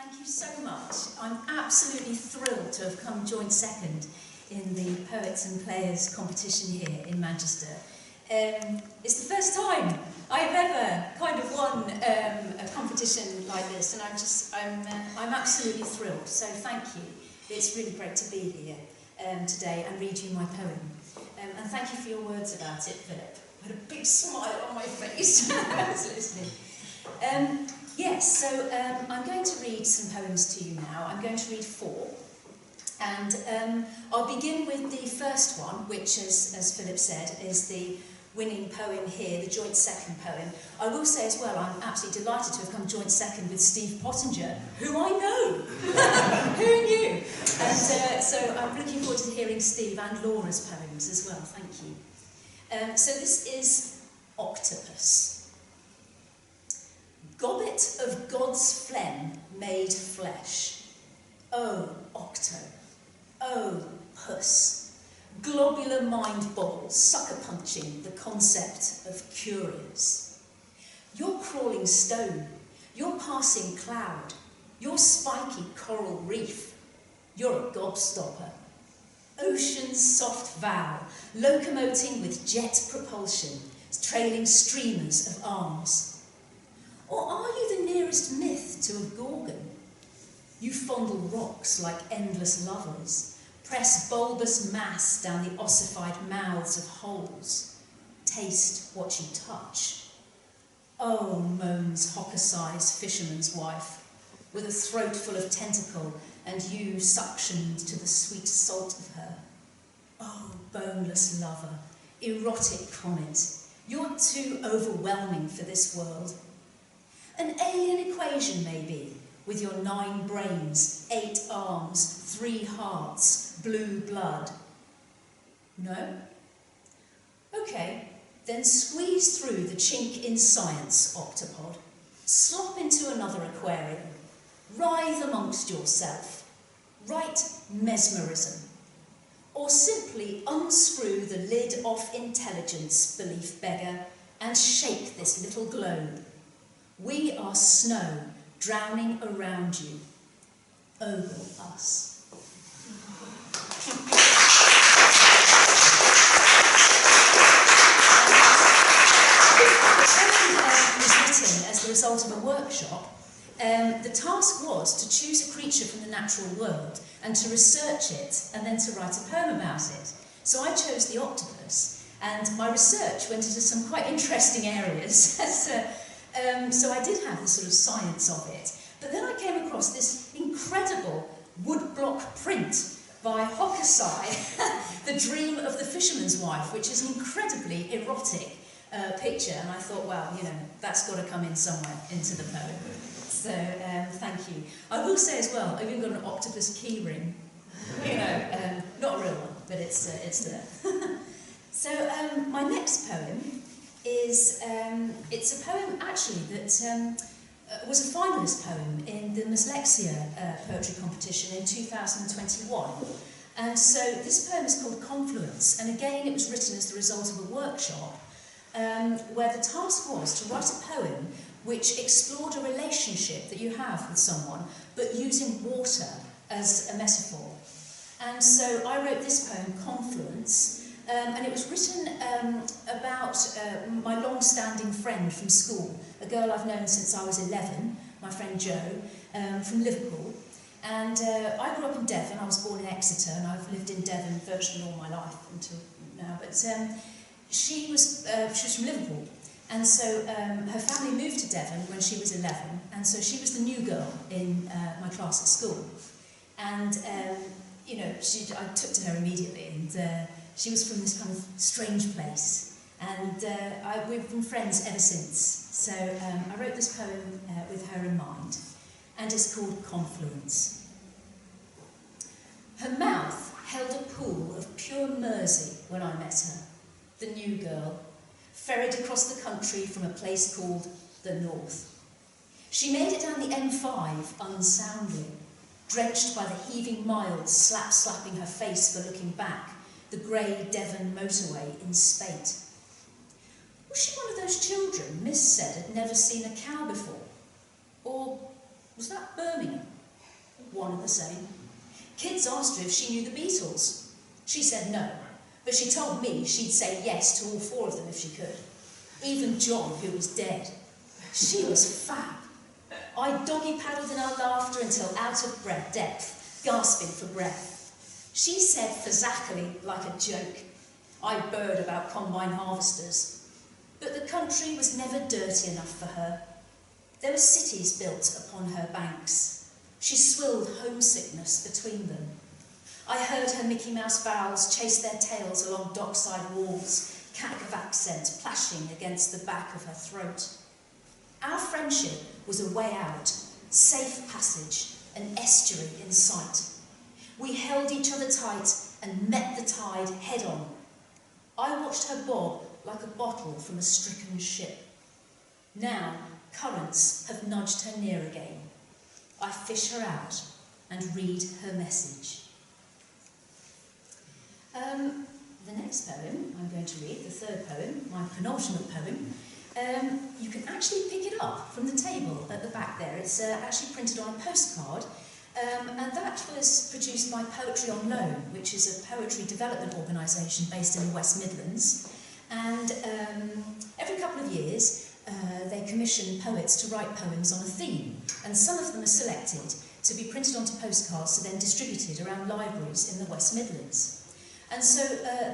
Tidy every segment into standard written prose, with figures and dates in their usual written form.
Thank you so much. I'm absolutely thrilled to have come joint second in the Poets and Players competition here in Manchester. It's the first time I've ever kind of won a competition like this, and I'm absolutely thrilled. So thank you. It's really great to be here today and read you my poem. And thank you for your words about it, Philip. I had a big smile on my face when I was listening. Yes, so I'm going to read some poems to you now. I'm going to read 4. And I'll begin with the first one, which, as Philip said, is the winning poem here, the joint second poem. I will say as well, I'm absolutely delighted to have come joint second with Steve Pottinger, who I know. Who knew? And so I'm looking forward to hearing Steve and Laura's poems as well. Thank you. So this is Octopus. Gobbet of God's phlegm made flesh. Oh, Octo. Oh, puss. Globular mind boggles, sucker punching the concept of curious. Your crawling stone, your passing cloud, your spiky coral reef, you're a gobstopper. Ocean's soft vow, locomoting with jet propulsion, trailing streamers of arms. Or are you the nearest myth to a gorgon? You fondle rocks like endless lovers, press bulbous mass down the ossified mouths of holes, taste what you touch. Oh, moans Hokusai's fisherman's wife, with a throat full of tentacle and you suctioned to the sweet salt of her. Oh, boneless lover, erotic comet, you're too overwhelming for this world. An alien equation, maybe, with your 9 brains, 8 arms, 3 hearts, blue blood. No? Okay, then squeeze through the chink in science, Octopod. Slop into another aquarium. Writhe amongst yourself. Write mesmerism. Or simply unscrew the lid off intelligence, belief beggar, and shake this little globe. We are snow drowning around you. Ogle us. The poem was written as the result of a workshop. The task was to choose a creature from the natural world and to research it and then to write a poem about it. So I chose the octopus, and my research went into some quite interesting areas. So I did have the sort of science of it. But then I came across this incredible woodblock print by Hokusai, The Dream of the Fisherman's Wife, which is an incredibly erotic picture. And I thought, well, you know, that's got to come in somewhere into the poem. So thank you. I will say as well, I've even got an octopus key ring. You know, not a real one, but it's there. So my next poem is, it's a poem actually that was a finalist poem in the Mslexia poetry competition in 2021. And so this poem is called Confluence, and again it was written as the result of a workshop where the task was to write a poem which explored a relationship that you have with someone, but using water as a metaphor. And so I wrote this poem, Confluence, and it was written about my long-standing friend from school, a girl I've known since I was 11, my friend Jo, from Liverpool. And I grew up in Devon. I was born in Exeter, and I've lived in Devon virtually all my life until now. But she was from Liverpool, and so her family moved to Devon when she was 11, and so she was the new girl in my class at school. And you know, I took to her immediately, and she was from this kind of strange place, and we've been friends ever since. So I wrote this poem with her in mind, and it's called Confluence. Her mouth held a pool of pure Mersey when I met her, the new girl, ferried across the country from a place called the North. She made it down the M5 unsoundly, drenched by the heaving miles slapping her face for looking back, the grey Devon motorway in spate. Was she one of those children Miss said had never seen a cow before? Or was that Birmingham? One and the same. Kids asked her if she knew the Beatles. She said no, but she told me she'd say yes to all 4 of them if she could. Even John, who was dead. She was fab. I doggy-paddled in our laughter until out of breath, depth, gasping for breath. She said Fazakerly like a joke. I burred about combine harvesters. But the country was never dirty enough for her. There were cities built upon her banks. She swilled homesickness between them. I heard her Mickey Mouse vowels chase their tails along dockside walls, cack of accent plashing against the back of her throat. Our friendship was a way out, safe passage, an estuary in sight. We held each other tight and met the tide head on. I watched her bob like a bottle from a stricken ship. Now, currents have nudged her near again. I fish her out and read her message. The next poem I'm going to read, the third poem, my penultimate poem, you can actually pick it up from the table at the back there. It's actually printed on a postcard, and that was produced by Poetry on Loan, which is a poetry development organisation based in the West Midlands. And every couple of years, they commission poets to write poems on a theme, and some of them are selected to be printed onto postcards and then distributed around libraries in the West Midlands. And so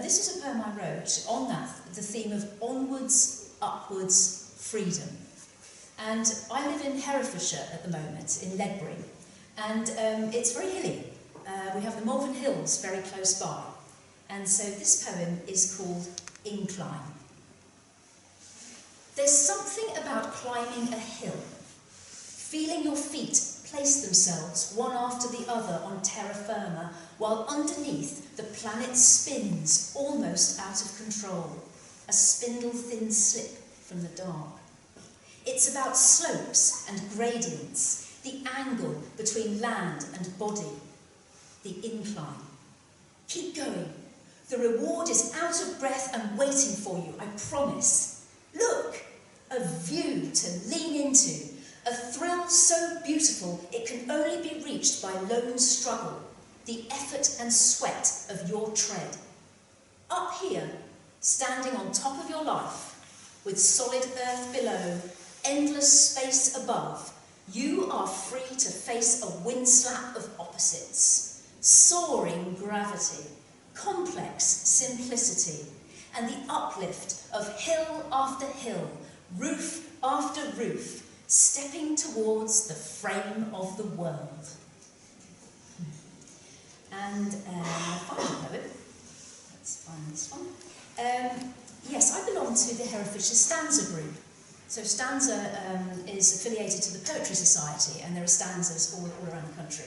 this is a poem I wrote on the theme of onwards, upwards, freedom. And I live in Herefordshire at the moment, in Ledbury, and it's very hilly. We have the Malvern Hills very close by. And so this poem is called Incline. There's something about climbing a hill, feeling your feet place themselves one after the other on terra firma, while underneath the planet spins almost out of control, a spindle-thin slip from the dark. It's about slopes and gradients, the angle between land and body, the incline. Keep going. The reward is out of breath and waiting for you, I promise. Look, a view to lean into, a thrill so beautiful it can only be reached by lone struggle, the effort and sweat of your tread. Up here, standing on top of your life, with solid earth below, endless space above, you are free to face a windslap of opposites, soaring gravity, complex simplicity, and the uplift of hill after hill, roof after roof, stepping towards the frame of the world. And my final poem, let's find this one. Yes, I belong to the Herefordshire Stanza group. So Stanza is affiliated to the Poetry Society, and there are stanzas all around the country.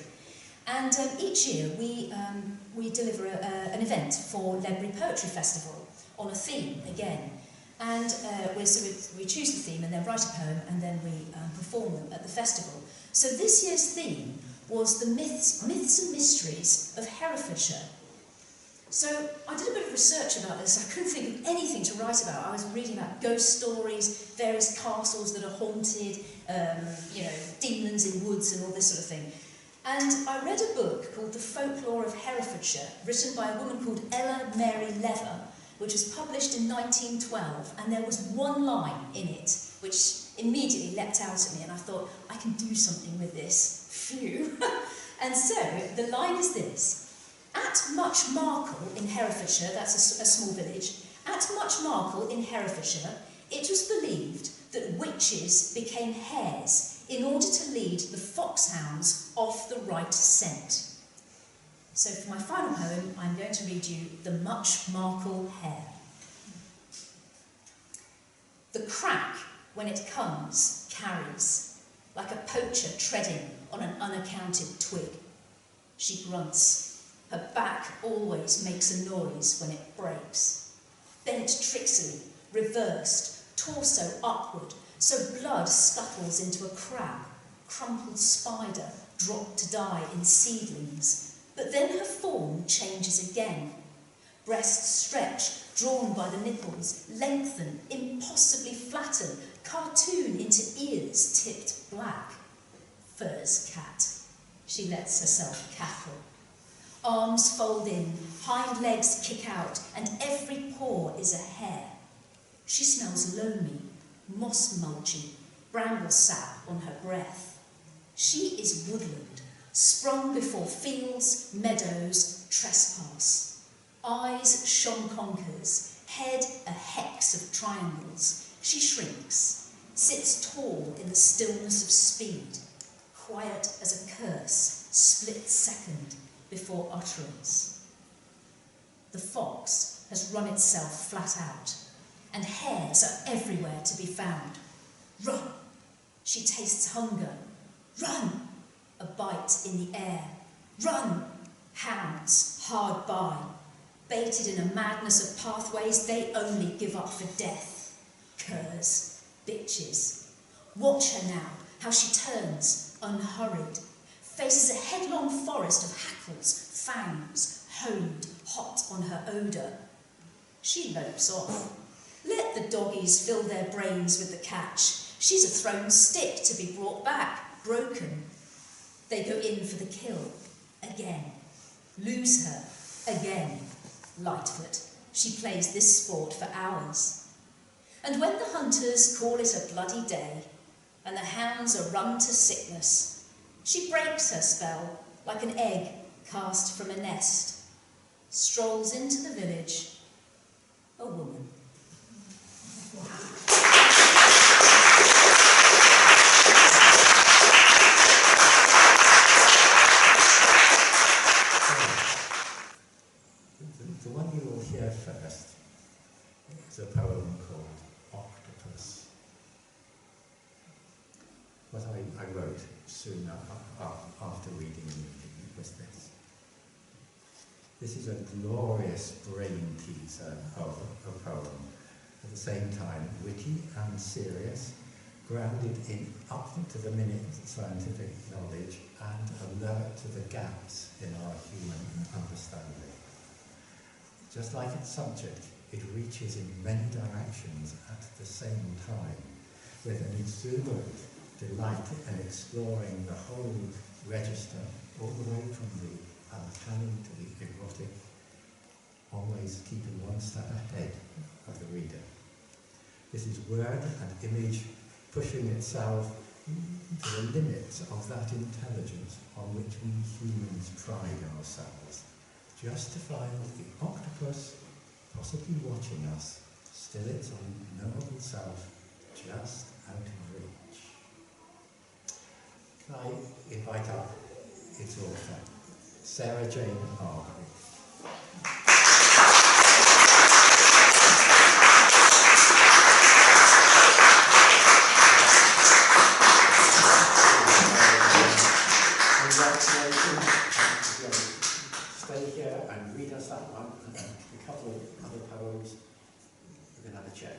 And each year we deliver an event for Ledbury Poetry Festival on a theme again. And we choose the theme and then write a poem, and then we perform them at the festival. So this year's theme was the myths and mysteries of Herefordshire. So I did a bit of research about this. I couldn't think of anything to write about. I was reading about ghost stories, various castles that are haunted, demons in woods and all this sort of thing. And I read a book called The Folklore of Herefordshire, written by a woman called Ella Mary Lever, which was published in 1912, and there was one line in it which immediately leapt out at me, and I thought, I can do something with this. Phew. And so, the line is this. At Much Markle in Herefordshire, that's a small village, at Much Markle in Herefordshire, it was believed that witches became hares in order to lead the foxhounds off the right scent. So for my final poem, I'm going to read you The Much Markle Hare. The crack, when it comes, carries, like a poacher treading on an unaccounted twig. She grunts. Her back always makes a noise when it breaks. Bent tricksily, reversed, torso upward, so blood scuttles into a crab, crumpled spider, dropped to die in seedlings. But then her form changes again. Breasts stretch, drawn by the nipples, lengthen, impossibly flatten, cartoon into ears tipped black. Fur's cat. she lets herself cackle. Arms fold in, hind legs kick out, and every paw is a hair. She smells loamy, moss mulchy, bramble sap on her breath. She is woodland, sprung before fields, meadows, trespass. Eyes shonconkers, head a hex of triangles. She shrinks, sits tall in the stillness of speed, quiet as a curse, split second before utterance. The fox has run itself flat out, and hares are everywhere to be found. Run! She tastes hunger. Run! A bite in the air. Run! Hounds hard by. Baited in a madness of pathways, they only give up for death. Curs, bitches. Watch her now, how she turns, unhurried, faces a headlong forest of hackles, fangs, honed, hot on her odour. She lopes off. Let the doggies fill their brains with the catch. She's a thrown stick to be brought back, broken. They go in for the kill, again. Lose her, again. Lightfoot, she plays this sport for hours. And when the hunters call it a bloody day, and the hounds are run to sickness, she breaks her spell like an egg cast from a nest, strolls into the village, a woman. The one you will hear first is a poem called Octopus. What I wrote soon after reading the meeting was this. This is a glorious brain teaser of a poem, at the same time witty and serious, grounded in up-to-the-minute scientific knowledge and alert to the gaps in our human understanding. Just like its subject, it reaches in many directions at the same time, with an exuberant delight in exploring the whole register, all the way from the uncanny to the erotic, always keeping one step ahead of the reader. This is word and image pushing itself to the limits of that intelligence on which we humans pride ourselves, justifying the octopus possibly watching us, still its unknowable self, just out of reach. I invite up its author, Sara-Jane Arbury. Stay here and read us that one, and a couple of other poems. We're going to have a check.